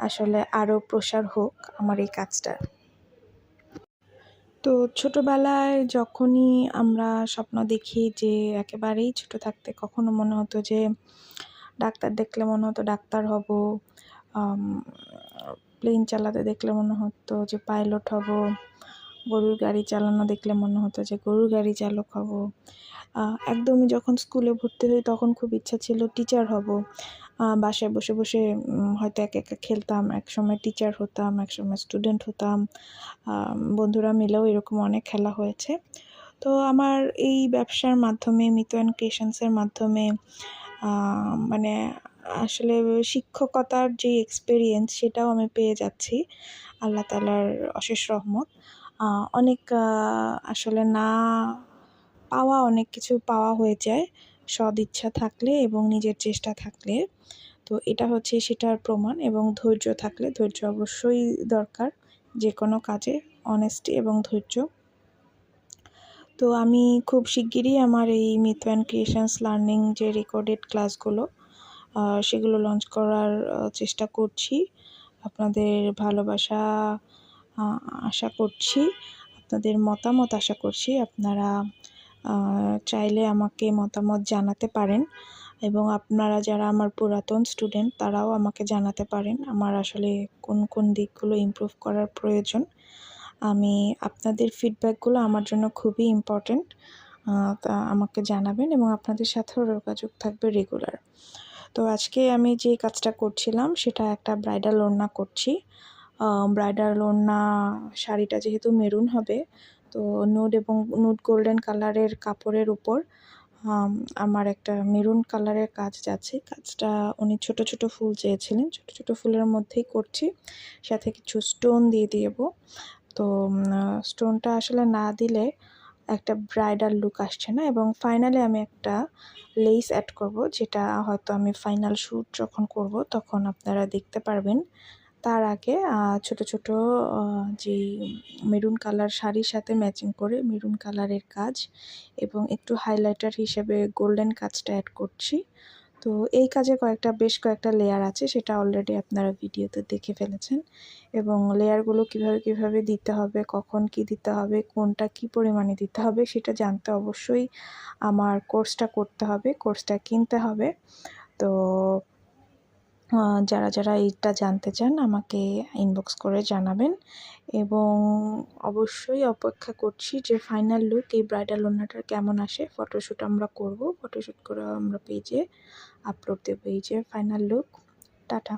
আসলে আরও প্রসার হোক আমার এই কাজটার। তো ছোটোবেলায় যখনই আমরা স্বপ্ন দেখি যে একেবারেই ছোটো থাকতে কখনো মনে হতো যে ডাক্তার দেখলে মনে হতো ডাক্তার হব, প্লেন চালাতে দেখলে মনে হতো যে পাইলট হব, গরুর গাড়ি চালানো দেখলে মনে হতো যে গরুর গাড়ি চালক হব। একদমই যখন স্কুলে ভর্তি হই তখন খুব ইচ্ছা ছিল টিচার হব। বাসায় বসে বসে হয়তো একা একা খেলতাম, একসময় টিচার হতাম, একসময় স্টুডেন্ট হতাম। বন্ধুরা মিলেও এরকম অনেক খেলা হয়েছে। তো আমার এই ব্যবসার মাধ্যমে মিতু অ্যান্ড ক্রিয়েশনসের মাধ্যমে মানে আসলে শিক্ষকতার যে এক্সপেরিয়েন্স সেটাও আমি পেয়ে যাচ্ছি, আল্লাহ তাআলার অশেষ রহমত। অনেক আসলে না পাওয়া অনেক কিছু পাওয়া হয়ে যায় সদ ইচ্ছা থাকলে এবং নিজের চেষ্টা থাকলে। তো এটা হচ্ছে সেটার প্রমাণ, এবং ধৈর্য থাকলে, ধৈর্য অবশ্যই দরকার যে কোনো কাজে, অনেস্টি এবং ধৈর্য। তো আমি খুব শিগগিরই আমার এই মিতু অ্যান্ড ক্রিয়েশনস লার্নিং যে রেকর্ডেড ক্লাসগুলো সেগুলো লঞ্চ করার চেষ্টা করছি। আপনাদের ভালোবাসা আশা করছি, আপনাদের মতামত আশা করছি। আপনারা চাইলে আমাকে মতামত জানাতে পারেন, এবং আপনারা যারা আমার পুরাতন স্টুডেন্ট তারাও আমাকে জানাতে পারেন আমার আসলে কোন কোন দিকগুলো ইমপ্রুভ করার প্রয়োজন। আমি আপনাদের ফিডব্যাকগুলো আমার জন্য খুবই ইম্পর্ট্যান্ট। তা আমাকে জানাবেন, এবং আপনাদের সাথেও যোগাযোগ থাকবে রেগুলার। তো আজকে আমি যে কাজটা করছিলাম সেটা একটা ব্রাইডাল ওড়না করছি। ব্রাইডাল ওড়না শাড়িটা যেহেতু মেরুন হবে, তো নুড এবং নুড গোল্ডেন কালারের কাপড়ের উপর আমার একটা মেরুন কালারের কাজ যাচ্ছে। কাজটা উনি ছোট ছোট ফুল চেয়েছিলেন, ছোট ছোট ফুলের মধ্যেই করছি, সাথে কিছু স্টোন দিয়ে দেব। তো স্টোনটা আসলে না দিলে একটা ব্রাইডাল লুক আসছে না, এবং ফাইনালি আমি একটা লেস অ্যাড করব, যেটা হয়তো আমি ফাইনাল শ্যুট যখন করব তখন আপনারা দেখতে পারবেন। তার আগে ছোট ছোট যেই মেরুন কালার শাড়ির সাথে ম্যাচিং করে মেরুন কালারের কাজ এবং একটু হাইলাইটার হিসেবে গোল্ডেন কাজটা অ্যাড করছি। তো এই কাজে বেশ কয়েকটা লেয়ার আছে, সেটা অলরেডি আপনারা ভিডিওতে দেখে ফেলেছেন, এবং লেয়ারগুলো কিভাবে দিতে হবে, কখন কি দিতে হবে, কোনটা কি পরিমাণে দিতে হবে সেটা জানতে অবশ্যই আমার কোর্সটা করতে হবে, কোর্সটা কিনতে হবে। তো যারা এইটা জানতে চান আমাকে ইনবক্স করে জানাবেন, এবং অবশ্যই অপেক্ষা করছি যে ফাইনাল লুক এই ব্রাইডাল ওড়নাটার কেমন আসে। ফটোশ্যুট আমরা করব, ফটোশ্যুট করে আমরা পেজে আপলোড দেবো এই যে ফাইনাল লুক। টাটা।